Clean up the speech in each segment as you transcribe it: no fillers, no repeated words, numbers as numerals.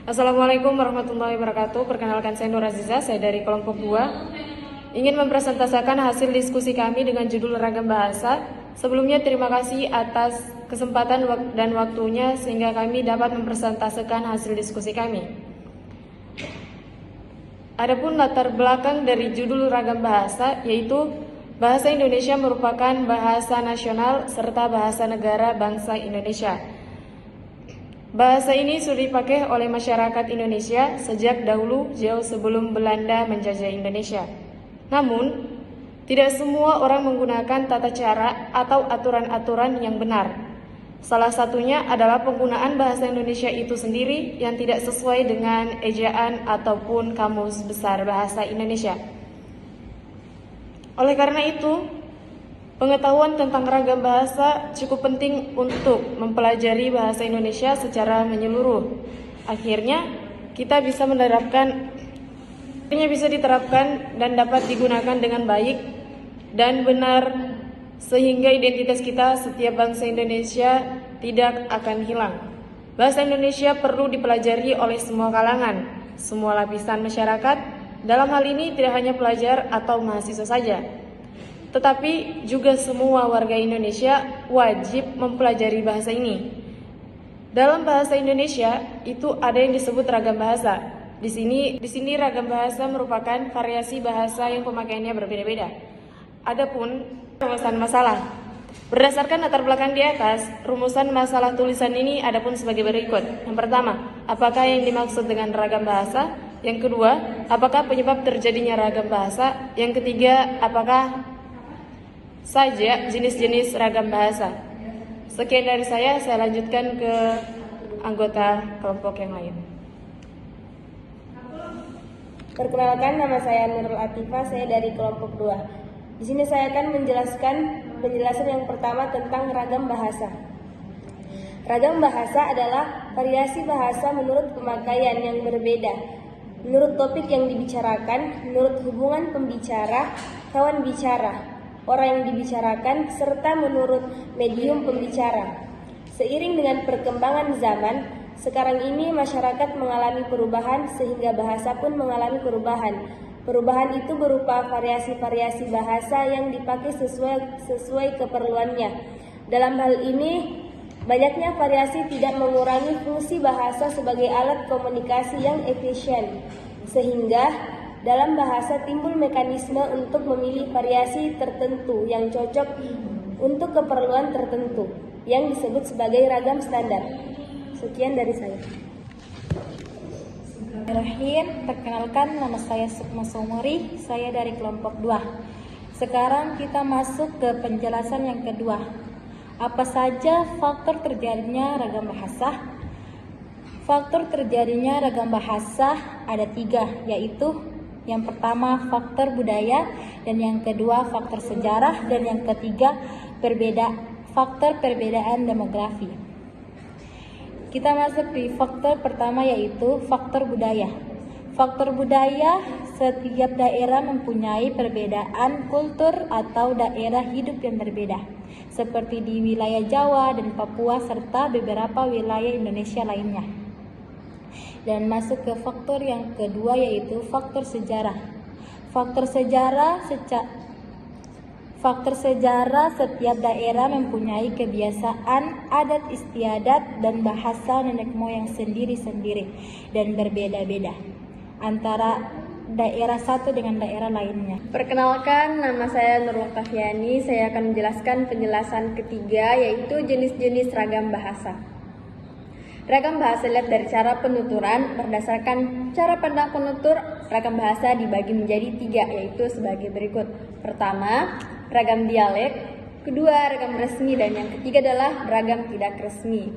Assalamualaikum warahmatullahi wabarakatuh. Perkenalkan saya Nur Aziza, saya dari kelompok 2. Ingin mempresentasikan hasil diskusi kami dengan judul Ragam Bahasa. Sebelumnya terima kasih atas kesempatan dan waktunya sehingga kami dapat mempresentasikan hasil diskusi kami. Adapun latar belakang dari judul Ragam Bahasa yaitu bahasa Indonesia merupakan bahasa nasional serta bahasa negara bangsa Indonesia. Bahasa ini sudah dipakai oleh masyarakat Indonesia sejak dahulu jauh sebelum Belanda menjajah Indonesia. Namun, tidak semua orang menggunakan tata cara atau aturan-aturan yang benar. Salah satunya adalah penggunaan bahasa Indonesia itu sendiri yang tidak sesuai dengan ejaan ataupun kamus besar bahasa Indonesia. Oleh karena itu, pengetahuan tentang ragam bahasa cukup penting untuk mempelajari bahasa Indonesia secara menyeluruh. Akhirnya, kita bisa diterapkan dan dapat digunakan dengan baik dan benar sehingga identitas kita setiap bangsa Indonesia tidak akan hilang. Bahasa Indonesia perlu dipelajari oleh semua kalangan, semua lapisan masyarakat. Dalam hal ini tidak hanya pelajar atau mahasiswa saja, tetapi juga semua warga Indonesia wajib mempelajari bahasa ini. Dalam bahasa Indonesia itu ada yang disebut ragam bahasa. Di sini ragam bahasa merupakan variasi bahasa yang pemakaiannya berbeda-beda. Adapun rumusan masalah. Berdasarkan latar belakang di atas, rumusan masalah tulisan ini adapun sebagai berikut. Yang pertama, apakah yang dimaksud dengan ragam bahasa? Yang kedua, apakah penyebab terjadinya ragam bahasa? Yang ketiga, apakah saja jenis-jenis ragam bahasa. Sekian dari saya lanjutkan ke anggota kelompok yang lain. Perkenalkan, nama saya Nurul Atifah, saya dari kelompok 2. Di sini saya akan menjelaskan penjelasan yang pertama tentang ragam bahasa. Ragam bahasa adalah variasi bahasa menurut pemakaian yang berbeda, menurut topik yang dibicarakan, menurut hubungan pembicara, kawan bicara, orang yang dibicarakan, serta menurut medium pembicara. Seiring dengan perkembangan zaman, sekarang ini masyarakat mengalami perubahan sehingga bahasa pun mengalami perubahan. Perubahan itu berupa variasi-variasi bahasa yang dipakai sesuai keperluannya. Dalam hal ini, banyaknya variasi tidak mengurangi fungsi bahasa sebagai alat komunikasi yang efisien, sehingga dalam bahasa timbul mekanisme untuk memilih variasi tertentu yang cocok untuk keperluan tertentu, yang disebut sebagai ragam standar. Sekian dari saya. Bismillahirrahmanirrahim. Perkenalkan, nama saya Sukma Somori, saya dari kelompok 2. Sekarang kita masuk ke penjelasan yang kedua. Apa saja faktor terjadinya ragam bahasa? Faktor terjadinya ragam bahasa ada 3, yaitu yang pertama faktor budaya, dan yang kedua faktor sejarah, dan yang ketiga faktor perbedaan demografi. Kita masuk di faktor pertama, yaitu faktor budaya. Faktor budaya, setiap daerah mempunyai perbedaan kultur atau daerah hidup yang berbeda, seperti di wilayah Jawa dan Papua serta beberapa wilayah Indonesia lainnya. Dan masuk ke faktor yang kedua, yaitu faktor sejarah. Faktor sejarah, setiap daerah mempunyai kebiasaan, adat istiadat, dan bahasa nenek moyang sendiri-sendiri dan berbeda-beda antara daerah satu dengan daerah lainnya. Perkenalkan, nama saya Nurul Oktaviani. Saya akan menjelaskan penjelasan ketiga, yaitu jenis-jenis ragam bahasa. Ragam bahasa dilihat dari cara penuturan. Berdasarkan cara pandang penutur, ragam bahasa dibagi menjadi 3, yaitu sebagai berikut. Pertama, ragam dialek. Kedua, ragam resmi. Dan yang ketiga adalah ragam tidak resmi.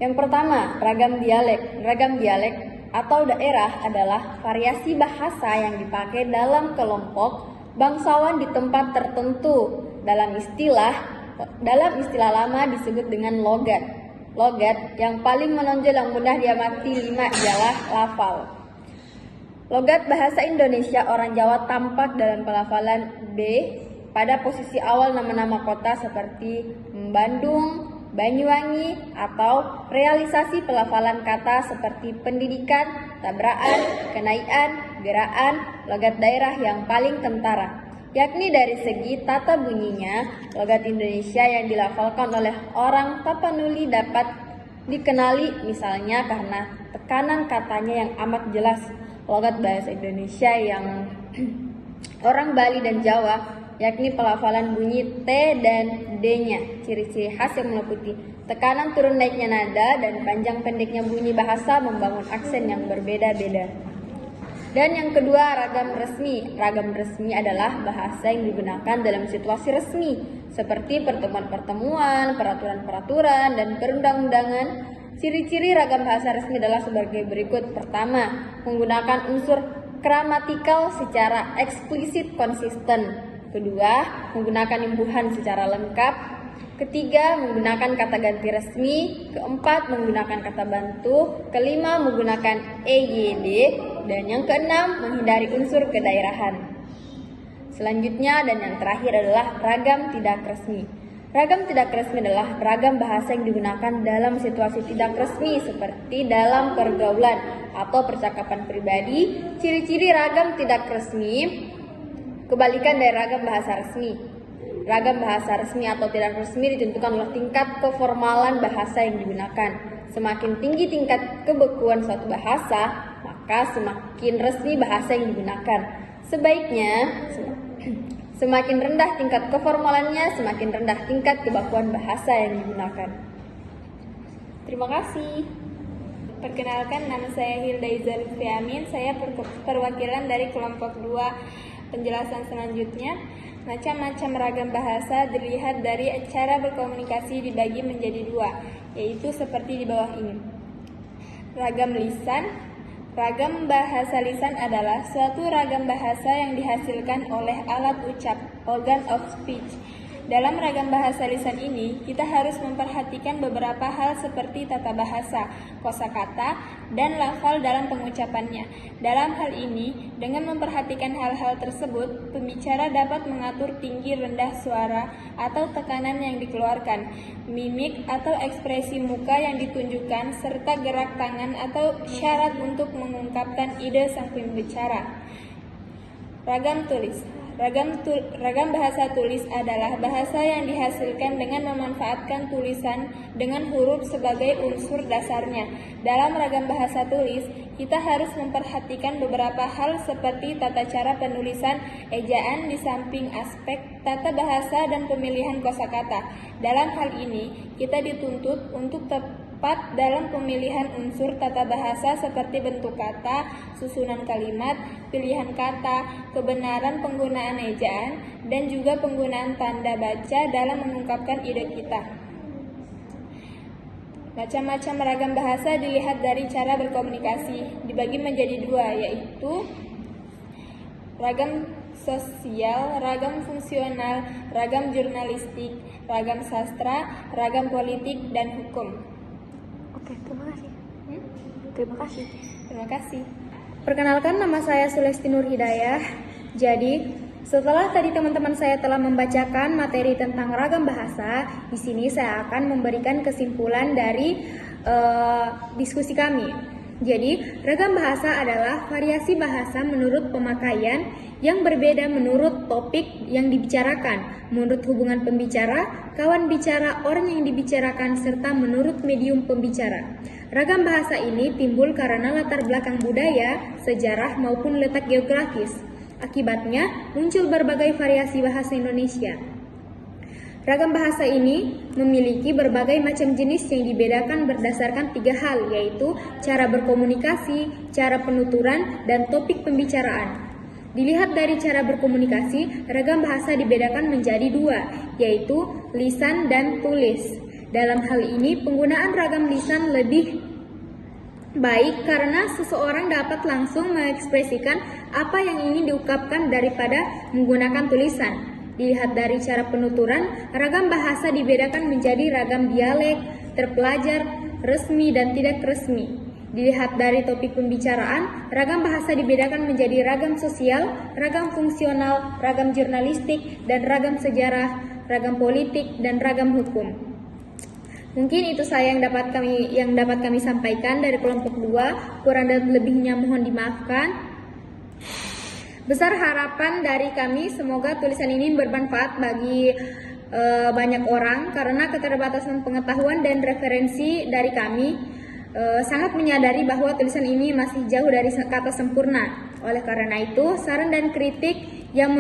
Yang pertama, ragam dialek. Ragam dialek atau daerah adalah variasi bahasa yang dipakai dalam kelompok bangsawan di tempat tertentu. Dalam istilah lama disebut dengan logat. Logat yang paling menonjol yang mudah diamati 5 ialah lafal. Logat bahasa Indonesia orang Jawa tampak dalam pelafalan B pada posisi awal nama-nama kota seperti Bandung, Banyuwangi, atau realisasi pelafalan kata seperti pendidikan, tabraan, kenaian, geraan, logat daerah yang paling kentara. Yakni dari segi tata bunyinya, logat Indonesia yang dilafalkan oleh orang Tapanuli dapat dikenali misalnya karena tekanan katanya yang amat jelas. Logat bahasa Indonesia yang orang Bali dan Jawa yakni pelafalan bunyi T dan D-nya, ciri-ciri khas yang meliputi tekanan turun naiknya nada dan panjang pendeknya bunyi bahasa membangun aksen yang berbeda-beda. Dan yang kedua, ragam resmi. Ragam resmi adalah bahasa yang digunakan dalam situasi resmi, seperti pertemuan-pertemuan, peraturan-peraturan, dan perundang-undangan. Ciri-ciri ragam bahasa resmi adalah sebagai berikut. Pertama, menggunakan unsur gramatikal secara eksplisit konsisten. Kedua, menggunakan imbuhan secara lengkap. Ketiga, menggunakan kata ganti resmi. Keempat, menggunakan kata bantu. Kelima, menggunakan EYD. Dan yang keenam, menghindari unsur kedaerahan. Selanjutnya dan yang terakhir adalah ragam tidak resmi. Ragam tidak resmi adalah ragam bahasa yang digunakan dalam situasi tidak resmi seperti dalam pergaulan atau percakapan pribadi. Ciri-ciri ragam tidak resmi kebalikan dari ragam bahasa resmi. Ragam bahasa resmi atau tidak resmi ditentukan oleh tingkat keformalan bahasa yang digunakan. Semakin tinggi tingkat kebekuan suatu bahasa, maka semakin resmi bahasa yang digunakan. Sebaiknya, semakin rendah tingkat keformalannya, semakin rendah tingkat kebakuan bahasa yang digunakan. Terima kasih. Perkenalkan, nama saya Hilda Izalfi Amin. Saya perwakilan dari kelompok 2. Penjelasan selanjutnya, macam-macam ragam bahasa dilihat dari cara berkomunikasi dibagi menjadi 2, yaitu seperti di bawah ini. Ragam lisan. Ragam bahasa lisan adalah suatu ragam bahasa yang dihasilkan oleh alat ucap, organ of speech. Dalam ragam bahasa lisan ini, kita harus memperhatikan beberapa hal seperti tata bahasa, kosakata, dan lafal dalam pengucapannya. Dalam hal ini, dengan memperhatikan hal-hal tersebut, pembicara dapat mengatur tinggi rendah suara atau tekanan yang dikeluarkan, mimik atau ekspresi muka yang ditunjukkan, serta gerak tangan atau syarat untuk mengungkapkan ide sang pembicara. Ragam tulis. Ragam bahasa tulis adalah bahasa yang dihasilkan dengan memanfaatkan tulisan dengan huruf sebagai unsur dasarnya. Dalam ragam bahasa tulis, kita harus memperhatikan beberapa hal seperti tata cara penulisan, ejaan di samping aspek tata bahasa dan pemilihan kosakata. Dalam hal ini, kita dituntut untuk tepat dalam pemilihan unsur tata bahasa seperti bentuk kata, susunan kalimat, pilihan kata, kebenaran penggunaan ejaan, dan juga penggunaan tanda baca dalam mengungkapkan ide kita. Macam-macam ragam bahasa dilihat dari cara berkomunikasi, dibagi menjadi 2, yaitu ragam sosial, ragam fungsional, ragam jurnalistik, ragam sastra, ragam politik, dan hukum. Oke, terima kasih. Terima kasih. Perkenalkan, nama saya Sulesti Nur Hidayah. Jadi, setelah tadi teman-teman saya telah membacakan materi tentang ragam bahasa, di sini saya akan memberikan kesimpulan dari diskusi kami. Jadi, ragam bahasa adalah variasi bahasa menurut pemakaian yang berbeda menurut topik yang dibicarakan, menurut hubungan pembicara, kawan bicara, orang yang dibicarakan, serta menurut medium pembicara. Ragam bahasa ini timbul karena latar belakang budaya, sejarah, maupun letak geografis. Akibatnya, muncul berbagai variasi bahasa Indonesia. Ragam bahasa ini memiliki berbagai macam jenis yang dibedakan berdasarkan 3 hal, yaitu cara berkomunikasi, cara penuturan, dan topik pembicaraan. Dilihat dari cara berkomunikasi, ragam bahasa dibedakan menjadi 2, yaitu lisan dan tulis. Dalam hal ini, penggunaan ragam lisan lebih baik karena seseorang dapat langsung mengekspresikan apa yang ingin diungkapkan daripada menggunakan tulisan. Dilihat dari cara penuturan, ragam bahasa dibedakan menjadi ragam dialek, terpelajar, resmi, dan tidak resmi. Dilihat dari topik pembicaraan, ragam bahasa dibedakan menjadi ragam sosial, ragam fungsional, ragam jurnalistik, dan ragam sejarah, ragam politik, dan ragam hukum. Mungkin itu saya yang dapat kami sampaikan dari kelompok 2. Kurang dan lebihnya mohon dimaafkan. Besar harapan dari kami semoga tulisan ini bermanfaat bagi banyak orang, karena keterbatasan pengetahuan dan referensi dari kami sangat menyadari bahwa tulisan ini masih jauh dari kata sempurna. Oleh karena itu, saran dan kritik yang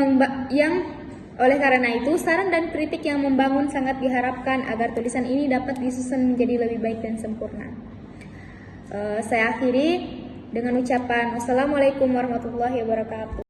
membangun sangat diharapkan agar tulisan ini dapat disusun menjadi lebih baik dan sempurna. Saya akhiri dengan ucapan wassalamualaikum warahmatullahi wabarakatuh.